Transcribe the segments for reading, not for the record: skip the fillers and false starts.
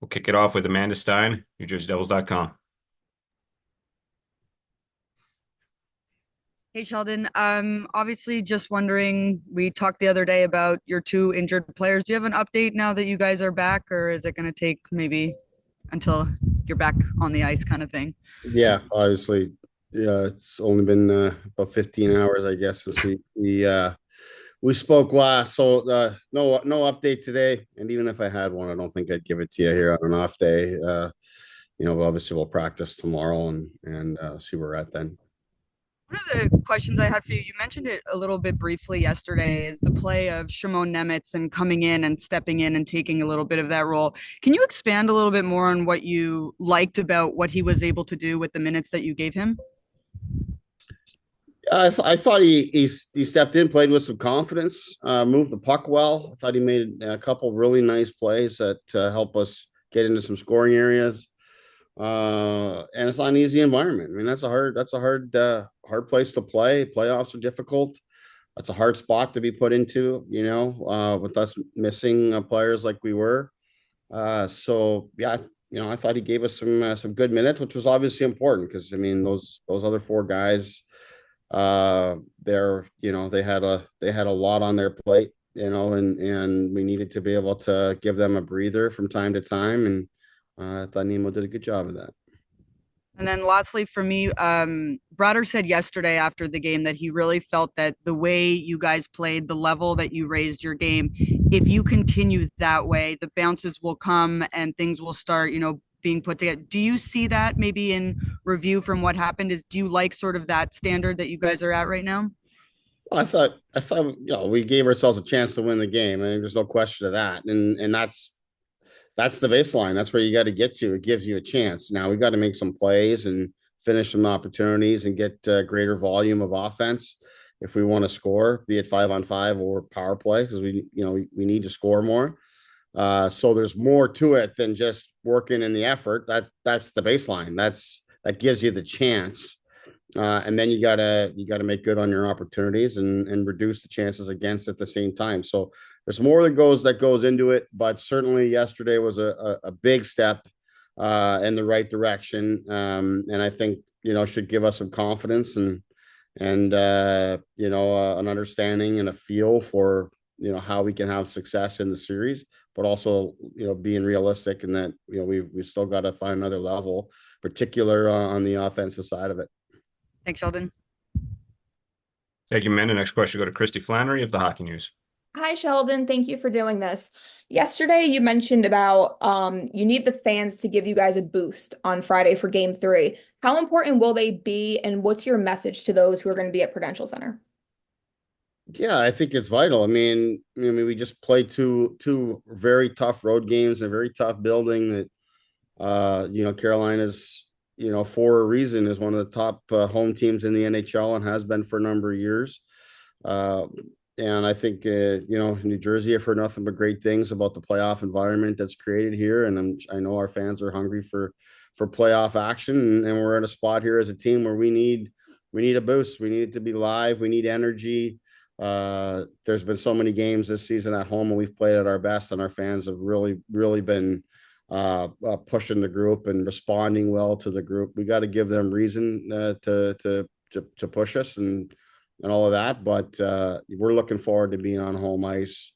We'll kick it off with Amanda Stein, NewJerseyDevils.com. Hey Sheldon, obviously just wondering, we talked the other day about your two injured players. Do you have an update now that you guys are back, or is it going to take maybe until you're back on the ice kind of thing? Yeah, obviously, yeah, it's only been about 15 hours, I guess, since we spoke last. So no update today. And even if I had one, I don't think I'd give it to you here on an off day. But obviously we'll practice tomorrow and see where we're at then. One of the questions I had for you, you mentioned it a little bit briefly yesterday, is the play of Shimon Nemits and coming in and stepping in and taking a little bit of that role. Can you expand a little bit more on what you liked about what he was able to do with the minutes that you gave him? I thought he stepped in, played with some confidence, moved the puck well. I thought he made a couple really nice plays that help us get into some scoring areas. And it's not an easy environment. I mean, hard place to play. Playoffs are difficult. That's a hard spot to be put into, with us missing players like we were. So yeah, I thought he gave us some good minutes, which was obviously important because I mean those other four guys, they had a lot on their plate, and we needed to be able to give them a breather from time to time, and I thought Nemo did a good job of that. And then lastly, for me, Broder said yesterday after the game that he really felt that the way you guys played, the level that you raised your game, if you continue that way, the bounces will come and things will start, being put together. Do you see that maybe in review from what happened? Do you like sort of that standard that you guys are at right now? I thought we gave ourselves a chance to win the game. I mean, there's no question of that, and that's the baseline. That's where you got to get to. It gives you a chance. Now we got to make some plays and finish some opportunities and get greater volume of offense if we want to score, be it 5-on-5 or power play, because we need to score more. So there's more to it than just working in the effort. That's the baseline. That gives you the chance, and then you gotta make good on your opportunities and reduce the chances against at the same time. So there's more that goes into it, but certainly yesterday was a big step in the right direction, and I think should give us some confidence and an understanding and a feel for how we can have success in the series, but also being realistic and that we've still got to find another level, particular on the offensive side of it. Thanks, Sheldon. Thank you, Amanda. Next question go to Christy Flannery of the Hockey News. Hi, Sheldon. Thank you for doing this. Yesterday, you mentioned about you need the fans to give you guys a boost on Friday for game three. How important will they be, and what's your message to those who are going to be at Prudential Center? Yeah, I think it's vital. I mean, we just played two very tough road games, a very tough building that Carolina's for a reason is one of the top home teams in the NHL and has been for a number of years. Uh, and I think New Jersey have heard nothing but great things about the playoff environment that's created here, and I know our fans are hungry for playoff action, and we're in a spot here as a team where we need a boost. We need it to be live. We need energy. There's been so many games this season at home, and we've played at our best, and our fans have really been pushing the group and responding well to the group. We got to give them reason to push us and all of that. But we're looking forward to being on home ice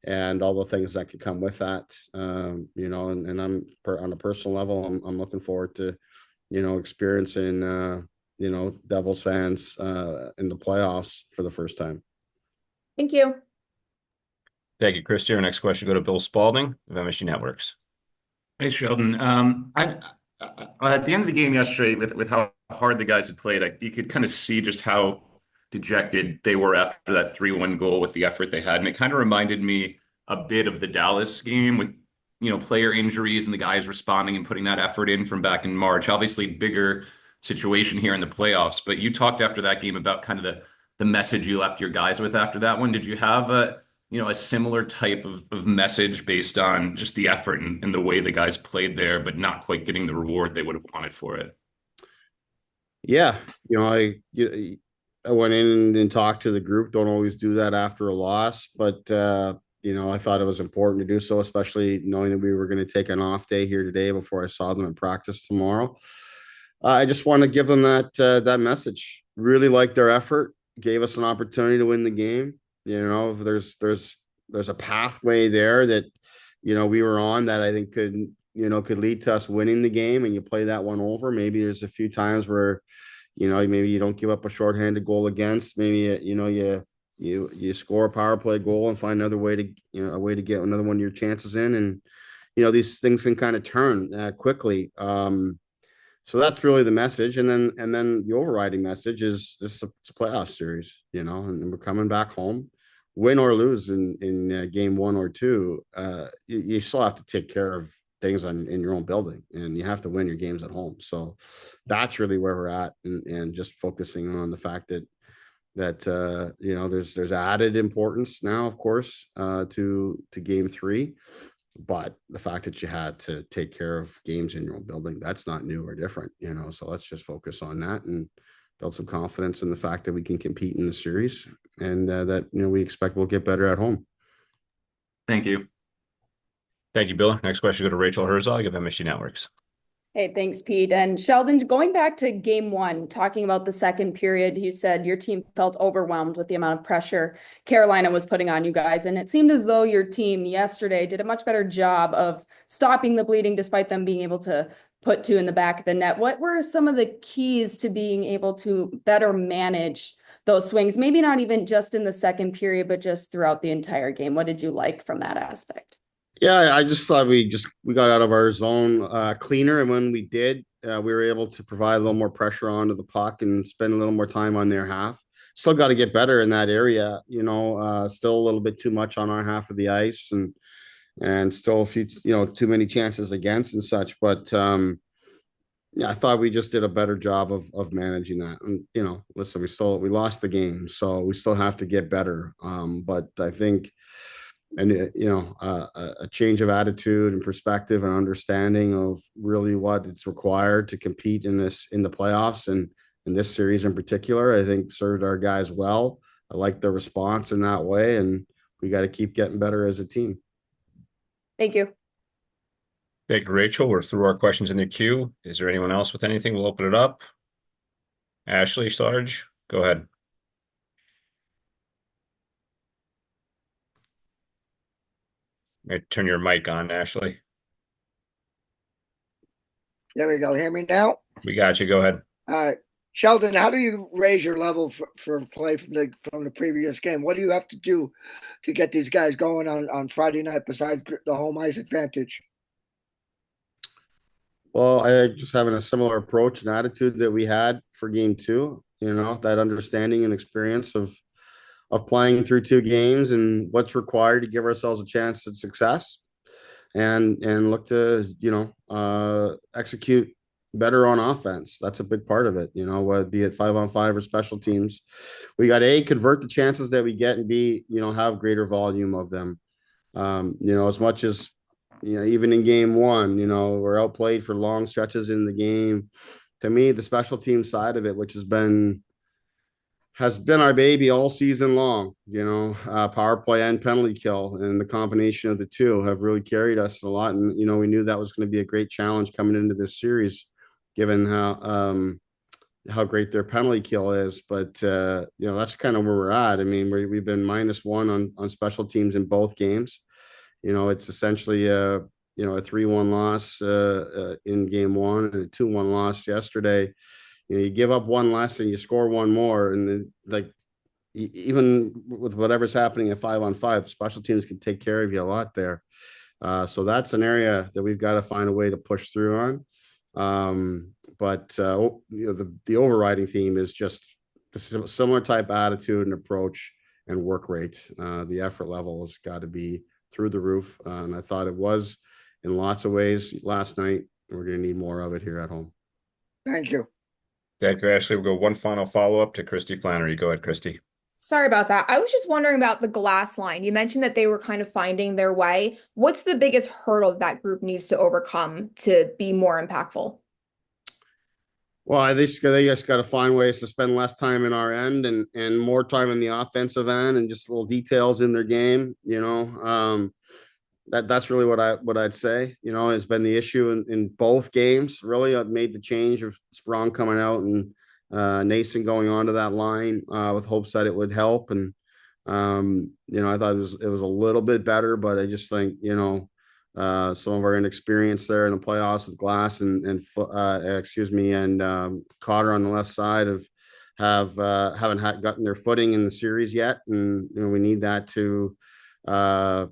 and all the things that could come with that. And on a personal level, I'm looking forward to experiencing Devils fans in the playoffs for the first time. Thank you. Thank you, Christy. Our next question go to Bill Spalding of MSG Networks. Hey, Sheldon. At the end of the game yesterday, with how hard the guys had played, you could kind of see just how dejected they were after that 3-1 goal with the effort they had. And it kind of reminded me a bit of the Dallas game with, player injuries and the guys responding and putting that effort in from back in March. Obviously, bigger situation here in the playoffs. But you talked after that game about kind of the message you left your guys with after that one. Did you have a similar type of message based on just the effort and the way the guys played there, but not quite getting the reward they would have wanted for it? Yeah, I went in and talked to the group. Don't always do that after a loss, but I thought it was important to do so, especially knowing that we were going to take an off day here today before I saw them in practice tomorrow. I just want to give them that message. Really like their effort, gave us an opportunity to win the game. There's a pathway there that we were on that I think could lead to us winning the game, and you play that one over. Maybe there's a few times where maybe you don't give up a shorthanded goal against. Maybe you score a power play goal and find another way to a way to get another one of your chances in, and these things can kind of turn quickly. So that's really the message, and then the overriding message is this: it's a playoff series, and we're coming back home, win or lose in game one or two. You still have to take care of things in your own building, and you have to win your games at home. So that's really where we're at, and just focusing on the fact that there's added importance now, of course, to game three. But the fact that you had to take care of games in your own building, that's not new or different, so let's just focus on that and build some confidence in the fact that we can compete in the series, and that we expect we'll get better at home. Thank you. Thank you, Bill. Next question go to Rachel Herzog of MSG Networks. Hey, thanks, Pete. And Sheldon, going back to game one, talking about the second period, you said your team felt overwhelmed with the amount of pressure Carolina was putting on you guys. And it seemed as though your team yesterday did a much better job of stopping the bleeding, despite them being able to put two in the back of the net. What were some of the keys to being able to better manage those swings? Maybe not even just in the second period, but just throughout the entire game. What did you like from that aspect? Yeah, I just thought we got out of our zone cleaner, and when we did, we were able to provide a little more pressure onto the puck and spend a little more time on their half. Still got to get better in that area, still a little bit too much on our half of the ice, and still a few, too many chances against and such. But yeah, I thought we just did a better job of managing that. And listen, we lost the game, so we still have to get better. But I think, and a change of attitude and perspective and understanding of really what it's required to compete in the playoffs, and in this series in particular, I think served our guys well. I like the response in that way, and we got to keep getting better as a team. Thank you. Thank you, Rachel. We're through our questions in the queue. Is there anyone else with anything? We'll open it up. Ashley Sarge, go ahead. Turn your mic on, Ashley. There we go. Hear me now? We got you. Go ahead. Sheldon, how do you raise your level for play from the previous game? What do you have to do to get these guys going on Friday night besides the home ice advantage? Well, I just having a similar approach and attitude that we had for game two, that understanding and experience of playing through two games and what's required to give ourselves a chance at success, and look to execute better on offense. That's a big part of it, whether it be it 5-on-5 or special teams. We got A, convert the chances that we get, and B, have greater volume of them. As much as even in game one, we're outplayed for long stretches in the game. To me, the special team side of it, which has been our baby all season long, power play and penalty kill, and the combination of the two have really carried us a lot. And, we knew that was going to be a great challenge coming into this series, given how great their penalty kill is. But, that's kind of where we're at. I mean, we've been -1 on special teams in both games. It's essentially a 3-1 loss in game one, and a 2-1 loss yesterday. You give up one less and you score one more, and then, even with whatever's happening at 5-on-5, the special teams can take care of you a lot there. So that's an area that we've got to find a way to push through on. But the overriding theme is just a similar type attitude and approach and work rate. The effort level has got to be through the roof, and I thought it was in lots of ways last night. We're going to need more of it here at home. Thank you. Thank you, Ashley. We'll go one final follow-up to Christy Flannery. Go ahead, Christy. Sorry about that. I was just wondering about the glass line. You mentioned that they were kind of finding their way. What's the biggest hurdle that group needs to overcome to be more impactful? Well, I think they just got to find ways to spend less time in our end and more time in the offensive end and just little details in their game. That's really what I'd say. Has been the issue in both games. Really, I've made the change of Sprong coming out and Nason going onto that line with hopes that it would help. And I thought it was a little bit better, but I just think some of our inexperience there in the playoffs with Glass and Cotter on the left side haven't gotten their footing in the series yet, and we need that uh,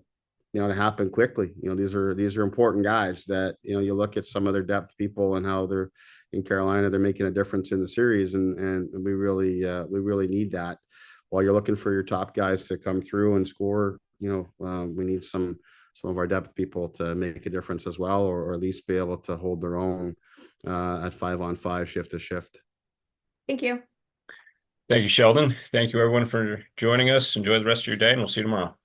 to happen quickly. These are important guys that you look at some of their depth people and how they're in Carolina, they're making a difference in the series, and we really need that. While you're looking for your top guys to come through and score, we need some of our depth people to make a difference as well, or at least be able to hold their own at 5-on-5 shift to shift. Thank you. Thank you, Sheldon. Thank you, everyone, for joining us. Enjoy the rest of your day, and we'll see you tomorrow.